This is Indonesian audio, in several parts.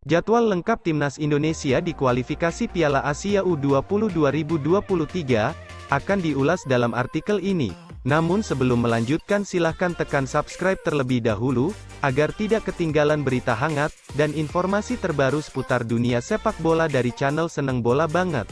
Jadwal lengkap Timnas Indonesia di kualifikasi Piala Asia U20 2023 akan diulas dalam artikel ini. Namun sebelum melanjutkan silahkan tekan subscribe terlebih dahulu, agar tidak ketinggalan berita hangat, dan informasi terbaru seputar dunia sepak bola dari channel Seneng Bola Banget.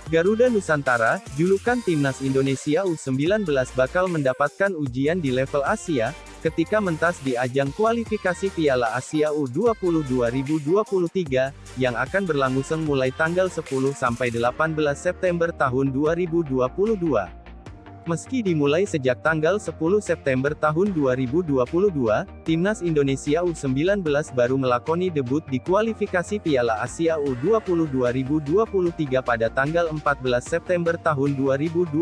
Garuda Nusantara, julukan Timnas Indonesia U19 bakal mendapatkan ujian di level Asia, ketika mentas di ajang kualifikasi Piala Asia U20 2023, yang akan berlangsung mulai tanggal 10 sampai 18 September tahun 2022. Meski dimulai sejak tanggal 10 September tahun 2022, Timnas Indonesia U19 baru melakoni debut di kualifikasi Piala Asia U20 2023 pada tanggal 14 September tahun 2022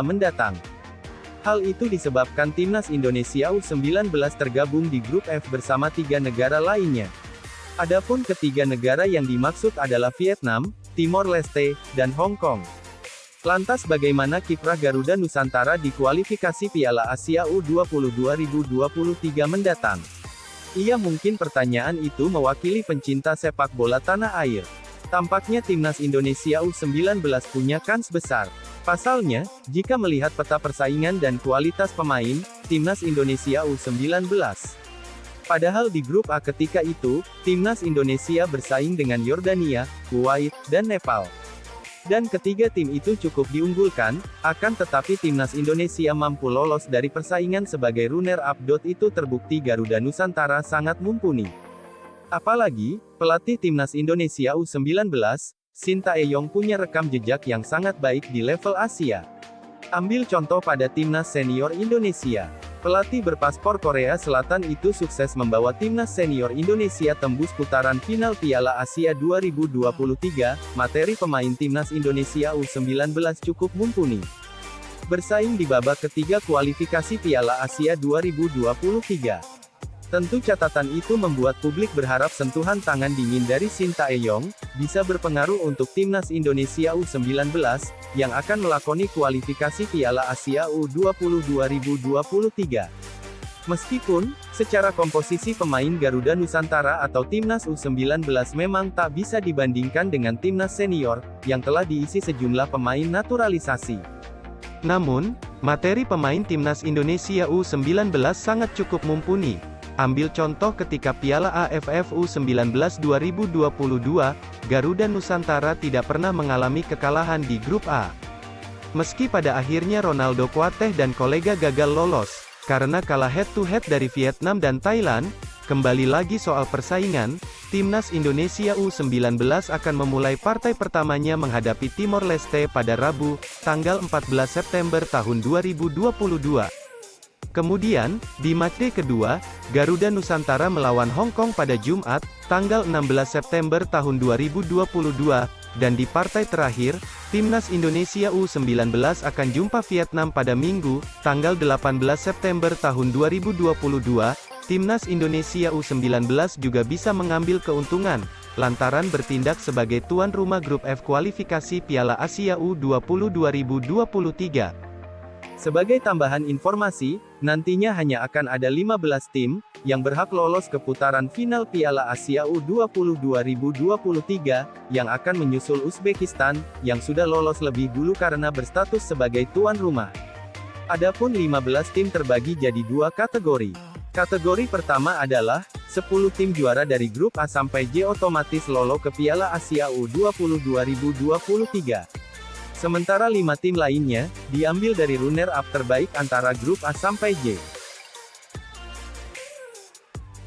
mendatang. Hal itu disebabkan Timnas Indonesia U19 tergabung di grup F bersama 3 negara lainnya. Adapun ketiga negara yang dimaksud adalah Vietnam, Timor Leste, dan Hong Kong. Lantas bagaimana kiprah Garuda Nusantara di kualifikasi Piala Asia U20 2023 mendatang? Iya, mungkin pertanyaan itu mewakili pencinta sepak bola tanah air. Tampaknya Timnas Indonesia U19 punya kans besar. Pasalnya, jika melihat peta persaingan dan kualitas pemain, Timnas Indonesia U19. Padahal di grup A ketika itu, Timnas Indonesia bersaing dengan Yordania, Kuwait, dan Nepal. Dan ketiga tim itu cukup diunggulkan, akan tetapi Timnas Indonesia mampu lolos dari persaingan sebagai runner-up. Itu terbukti Garuda Nusantara sangat mumpuni. Apalagi, pelatih Timnas Indonesia U19, Sintayong punya rekam jejak yang sangat baik di level Asia. Ambil contoh pada Timnas Senior Indonesia. Pelatih berpaspor Korea Selatan itu sukses membawa Timnas Senior Indonesia tembus putaran final Piala Asia 2023, materi pemain Timnas Indonesia U19 cukup mumpuni. Bersaing di babak ketiga kualifikasi Piala Asia 2023. Tentu catatan itu membuat publik berharap sentuhan tangan dingin dari Sintayong bisa berpengaruh untuk Timnas Indonesia U19, yang akan melakoni kualifikasi Piala Asia U20 2023. Meskipun, secara komposisi pemain Garuda Nusantara atau Timnas U19 memang tak bisa dibandingkan dengan Timnas Senior, yang telah diisi sejumlah pemain naturalisasi. Namun, materi pemain Timnas Indonesia U19 sangat cukup mumpuni. Ambil contoh ketika Piala AFF U19 2022, Garuda Nusantara tidak pernah mengalami kekalahan di grup A. Meski pada akhirnya Ronaldo Kuateh dan kolega gagal lolos, karena kalah head-to-head dari Vietnam dan Thailand. Kembali lagi soal persaingan, Timnas Indonesia U19 akan memulai partai pertamanya menghadapi Timor Leste pada Rabu, tanggal 14 September tahun 2022. Kemudian, di matchday kedua, Garuda Nusantara melawan Hong Kong pada Jumat, tanggal 16 September tahun 2022, dan di partai terakhir, Timnas Indonesia U19 akan jumpa Vietnam pada Minggu, tanggal 18 September tahun 2022. Timnas Indonesia U19 juga bisa mengambil keuntungan, lantaran bertindak sebagai tuan rumah grup F kualifikasi Piala Asia U20 2023. Sebagai tambahan informasi, nantinya hanya akan ada 15 tim, yang berhak lolos ke putaran final Piala Asia U20 2023, yang akan menyusul Uzbekistan, yang sudah lolos lebih dulu karena berstatus sebagai tuan rumah. Adapun 15 tim terbagi jadi 2 kategori. Kategori pertama adalah 10 tim juara dari grup A sampai J otomatis lolos ke Piala Asia U20 2023. Sementara 5 tim lainnya, diambil dari runner-up terbaik antara grup A sampai J.